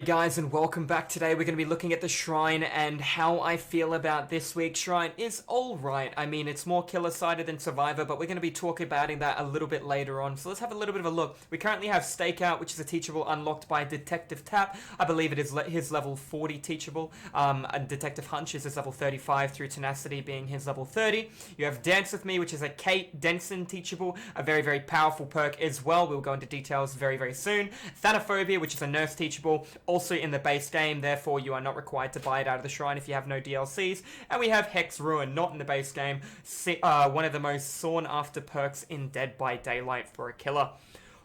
Guys, and welcome back. Today we're going to be looking at the Shrine and how I feel about this week's Shrine is alright. I mean, it's more killer-sided than Survivor, but we're going to be talking about that a little bit later on. So let's have a little bit of a look. We currently have Stakeout, which is a teachable unlocked by Detective Tap. I believe it is his level 40 teachable. And Detective Hunch is his level 35 through Tenacity being his level 30. You have Dance With Me, which is a Kate Denson teachable, a very, very powerful perk as well. We'll go into details very, very soon. Xenophobia, which is a nurse teachable, also in the base game, therefore you are not required to buy it out of the Shrine if you have no DLCs. And we have Hex Ruin, not in the base game, one of the most sought after perks in Dead by Daylight for a killer.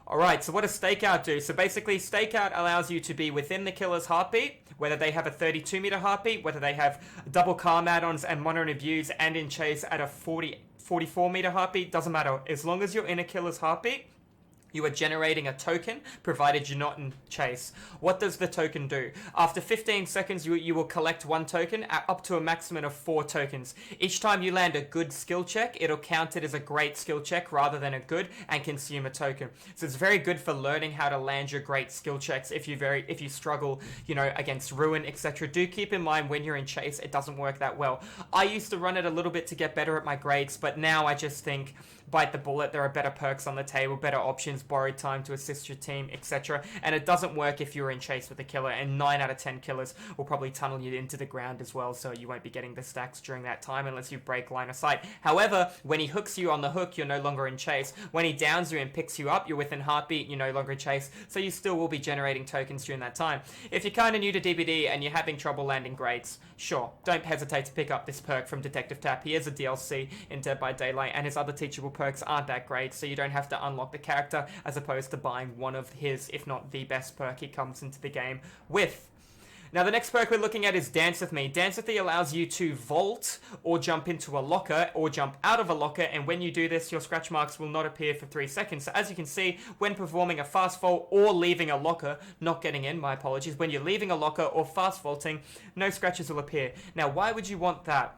Alright, so what does Stakeout do? So basically, Stakeout allows you to be within the killer's heartbeat, whether they have a 32 meter heartbeat, whether they have double calm add-ons and mono reviews, and in chase at a 44 meter heartbeat, doesn't matter. As long as you're in a killer's heartbeat, you are generating a token, provided you're not in chase. What does the token do? After 15 seconds, you will collect one token, up to a maximum of 4 tokens. Each time you land a good skill check, it'll count it as a great skill check rather than a good, and consume a token. So it's very good for learning how to land your great skill checks if you struggle, against Ruin, etc. Do keep in mind when you're in chase, it doesn't work that well. I used to run it a little bit to get better at my grades, but now I just think, bite the bullet, there are better perks on the table, better options, borrowed time to assist your team, etc. And it doesn't work if you're in chase with a killer, and 9 out of 10 killers will probably tunnel you into the ground as well, so you won't be getting the stacks during that time unless you break line of sight. However, when he hooks you on the hook, you're no longer in chase. When he downs you and picks you up, you're within heartbeat, you're no longer in chase, so you still will be generating tokens during that time. If you're kind of new to DBD and you're having trouble landing grades, sure, don't hesitate to pick up this perk from Detective Tap. He is a DLC in Dead by Daylight, and his other teachable perks aren't that great, so you don't have to unlock the character as opposed to buying one of his, if not the best perk he comes into the game with. Now, the next perk we're looking at is Dance With Me. Dance With Me allows you to vault or jump into a locker or jump out of a locker, and when you do this, your scratch marks will not appear for 3 seconds. So as you can see, when performing a fast vault or leaving a locker, not getting in, my apologies, when you're leaving a locker or fast vaulting, no scratches will appear. Now, why would you want that?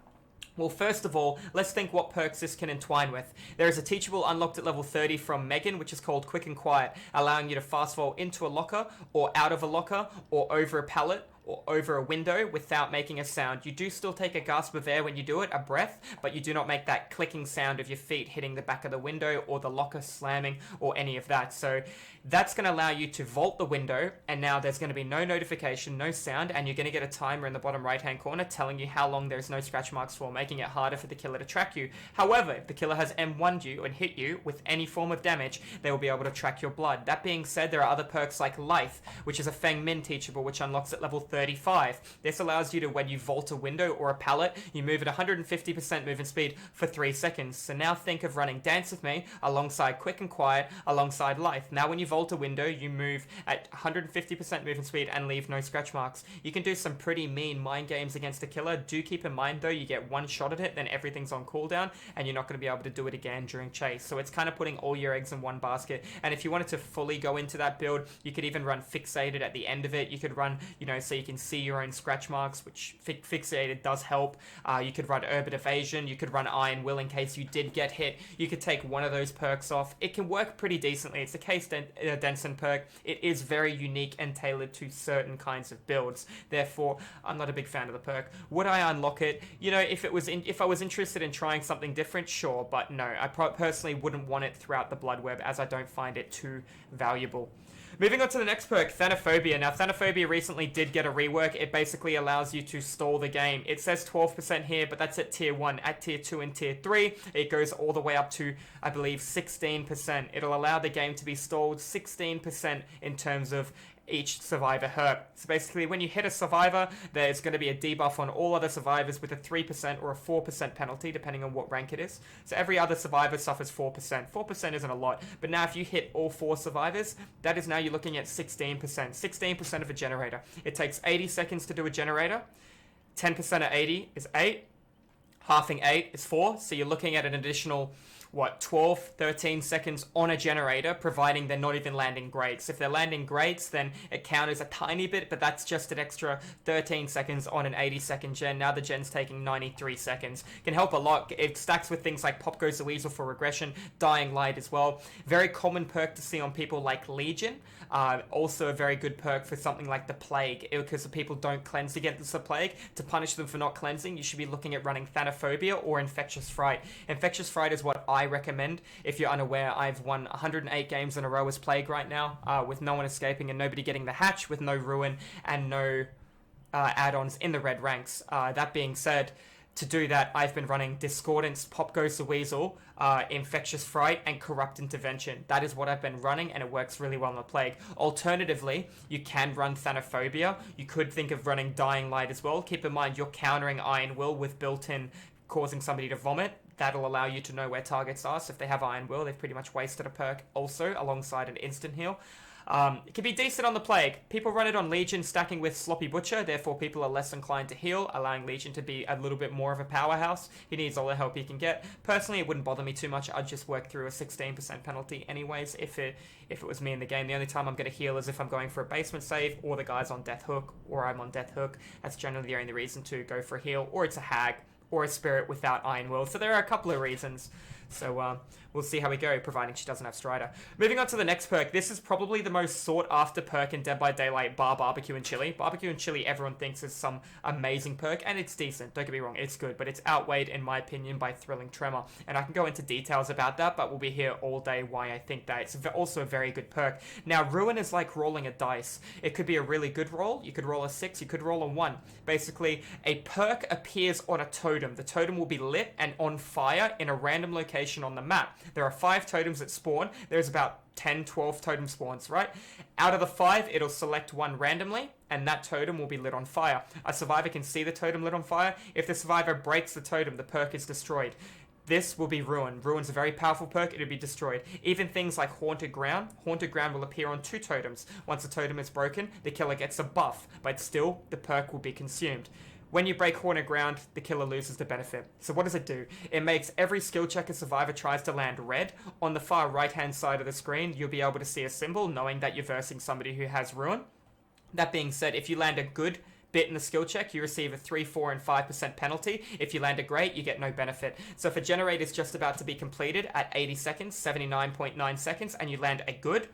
Well, first of all, let's think what perks this can entwine with. There is a teachable unlocked at level 30 from Megan, which is called Quick and Quiet, allowing you to fast vault into a locker, or out of a locker, or over a pallet, or over a window without making a sound. You do still take a gasp of air when you do it, a breath, but you do not make that clicking sound of your feet hitting the back of the window or the locker slamming or any of that. So that's going to allow you to vault the window, and now there's going to be no notification, no sound, and you're going to get a timer in the bottom right hand corner telling you how long there's no scratch marks for, making it harder for the killer to track you. However, if the killer has M1'd you and hit you with any form of damage, they will be able to track your blood. That being said, there are other perks like Life, which is a Feng Min teachable, which unlocks at level 35. This allows you to, when you vault a window or a pallet, you move at 150% movement speed for 3 seconds. So now think of running Dance With Me alongside Quick and Quiet alongside Life. Now when you vault a window, you move at 150% movement speed and leave no scratch marks. You can do some pretty mean mind games against a killer. Do keep in mind though, you get one shot at it, then everything's on cooldown, and you're not going to be able to do it again during chase. So it's kind of putting all your eggs in one basket. And if you wanted to fully go into that build, you could even run Fixated at the end of it. You could run, so you can see your own scratch marks, which Fixated does help. You could run Urban Evasion. You could run Iron Will in case you did get hit. You could take one of those perks off. It can work pretty decently. It's a Case Denson perk. It is very unique and tailored to certain kinds of builds. Therefore, I'm not a big fan of the perk. Would I unlock it? If I was interested in trying something different, sure, but no. I personally wouldn't want it throughout the Blood Web, as I don't find it too valuable. Moving on to the next perk, Xenophobia. Now, Xenophobia recently did get a rework. It basically allows you to stall the game. It says 12% here, but that's at tier 1. At tier 2 and tier 3, it goes all the way up to, I believe, 16%. It'll allow the game to be stalled 16% in terms of each survivor hurt. So basically, when you hit a survivor, there's going to be a debuff on all other survivors with a 3% or a 4% penalty, depending on what rank it is. So every other survivor suffers 4%. 4% isn't a lot, but now if you hit all 4 survivors, that is now you're looking at 16%. 16% of a generator. It takes 80 seconds to do a generator. 10% of 80 is 8. Halving 8 is 4, so you're looking at an additional 12, 13 seconds on a generator, providing they're not even landing greats. If they're landing greats, then it counters a tiny bit, but that's just an extra 13 seconds on an 80-second gen. Now the gen's taking 93 seconds. Can help a lot. It stacks with things like Pop Goes the Weasel for regression, Dying Light as well. Very common perk to see on people like Legion. Also a very good perk for something like the Plague, because the people don't cleanse against the Plague. To punish them for not cleansing, you should be looking at running Xenophobia or Infectious Fright. Infectious Fright is what I recommend. If you're unaware, I've won 108 games in a row as Plague right now, with no one escaping and nobody getting the hatch, with no Ruin and no add-ons in the red ranks. That being said, to do that, I've been running Discordance, Pop Goes the Weasel, Infectious Fright, and Corrupt Intervention. That is what I've been running, and it works really well in the Plague. Alternatively, you can run Xenophobia. You could think of running Dying Light as well. Keep in mind, you're countering Iron Will with built-in causing somebody to vomit. That'll allow you to know where targets are, so if they have Iron Will, they've pretty much wasted a perk also, alongside an instant heal. It can be decent on the Plague. People run it on Legion, stacking with Sloppy Butcher, therefore people are less inclined to heal, allowing Legion to be a little bit more of a powerhouse. He needs all the help he can get. Personally, it wouldn't bother me too much. I'd just work through a 16% penalty anyways if it was me in the game. The only time I'm going to heal is if I'm going for a basement save, or the guy's on Death Hook, or I'm on Death Hook. That's generally the only reason to go for a heal, or it's a Hag, or a Spirit without Iron Will. So there are a couple of reasons. So we'll see how we go, providing she doesn't have Strider. Moving on to the next perk. This is probably the most sought-after perk in Dead by Daylight, bar Barbecue and Chili. Barbecue and Chili, everyone thinks is some amazing perk, and it's decent. Don't get me wrong, it's good, but it's outweighed, in my opinion, by Thrilling Tremor. And I can go into details about that, but we'll be here all day why I think that. It's also a very good perk. Now, Ruin is like rolling a dice. It could be a really good roll. You could roll a 6, you could roll a 1. Basically, a perk appears on a totem. The totem will be lit and on fire in a random location on the map. There are 5 totems that spawn. There's about 10, 12 totem spawns, right? Out of the 5, it'll select one randomly, and that totem will be lit on fire. A survivor can see the totem lit on fire. If the survivor breaks the totem, the perk is destroyed. This will be Ruin. Ruin's a very powerful perk. It'll be destroyed. Even things like Haunted Ground. Haunted Ground will appear on 2 totems. Once the totem is broken, the killer gets a buff, but still, the perk will be consumed. When you break Haunted Ground, the killer loses the benefit. So what does it do? It makes every skill check a survivor tries to land red. On the far right-hand side of the screen, you'll be able to see a symbol, knowing that you're versing somebody who has Ruin. That being said, if you land a good bit in the skill check, you receive a 3, 4, and 5% penalty. If you land a great, you get no benefit. So if a generator is just about to be completed at 80 seconds, 79.9 seconds, and you land a good,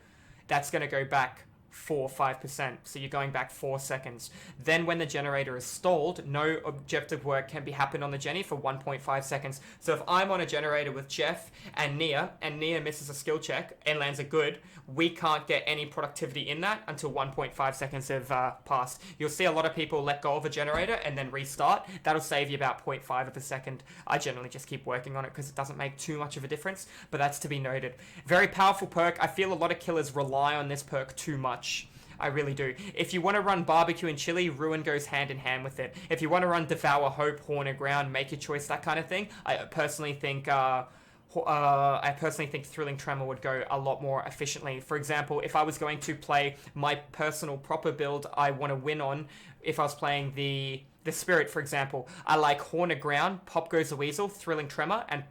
that's going to go back 5%. So you're going back 4 seconds. Then when the generator is stalled, no objective work can be happened on the Jenny for 1.5 seconds. So if I'm on a generator with Jeff and Nia misses a skill check and lands a good, we can't get any productivity in that until 1.5 seconds have passed. You'll see a lot of people let go of a generator and then restart. That'll save you about 0.5 of a second. I generally just keep working on it because it doesn't make too much of a difference, but that's to be noted. Very powerful perk. I feel a lot of killers rely on this perk too much. I really do. If you want to run Barbecue and Chili, Ruin goes hand in hand with it. If you want to run Devour, Hope, Haunted Ground, Make Your Choice, that kind of thing, I personally think Thrilling Tremor would go a lot more efficiently. For example, if I was going to play my personal proper build I want to win on, if I was playing the Spirit, for example, I like Haunted Ground, Pop Goes the Weasel, Thrilling Tremor, and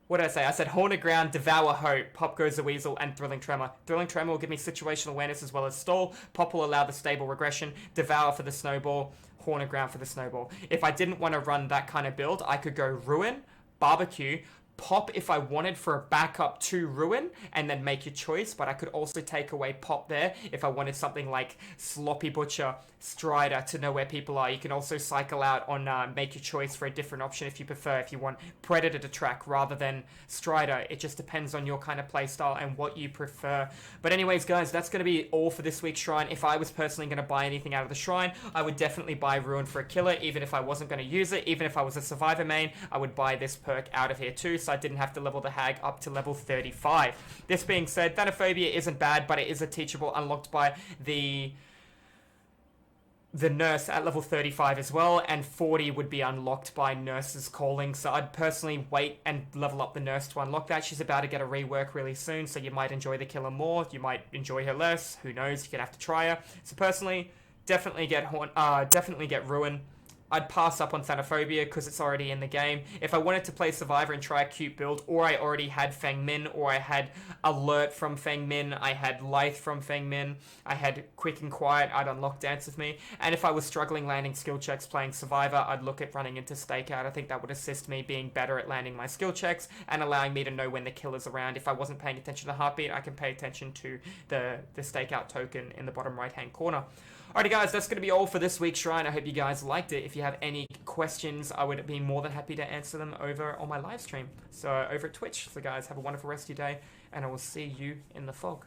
what did I say? I said Haunted Ground, Devour Hope, Pop Goes the Weasel, and Thrilling Tremor. Thrilling Tremor will give me situational awareness as well as stall. Pop will allow the stable regression. Devour for the snowball. Haunted Ground for the snowball. If I didn't want to run that kind of build, I could go Ruin, Barbecue, Pop if I wanted for a backup to Ruin, and then Make Your Choice, but I could also take away Pop there if I wanted something like Sloppy Butcher, Strider to know where people are. You can also cycle out on Make Your Choice for a different option if you prefer, if you want Predator to track rather than Strider. It just depends on your kind of playstyle and what you prefer. But anyways, guys, that's going to be all for this week's Shrine. If I was personally going to buy anything out of the Shrine, I would definitely buy Ruin for a killer, even if I wasn't going to use it. Even if I was a Survivor main, I would buy this perk out of here too, so I didn't have to level the Hag up to level 35. This being said, Xenophobia isn't bad, but it is a teachable unlocked by the nurse at level 35 as well, and 40 would be unlocked by Nurse's Calling, so I'd personally wait and level up the nurse to unlock that. She's about to get a rework really soon, so you might enjoy the killer more, you might enjoy her less, who knows, you're gonna have to try her. So personally, definitely get Ruin. I'd pass up on Xenophobia because it's already in the game. If I wanted to play Survivor and try a cute build, or I already had Feng Min, or I had Alert from Feng Min, I had Lithe from Feng Min, I had Quick and Quiet, I'd unlock Dance With Me. And if I was struggling landing skill checks playing Survivor, I'd look at running into Stakeout. I think that would assist me being better at landing my skill checks and allowing me to know when the killer's around. If I wasn't paying attention to Heartbeat, I can pay attention to the Stakeout token in the bottom right-hand corner. Alrighty guys, that's going to be all for this week's Shrine. I hope you guys liked it. If you have any questions, I would be more than happy to answer them over on my live stream. So over at Twitch. So guys, have a wonderful rest of your day, and I will see you in the fog.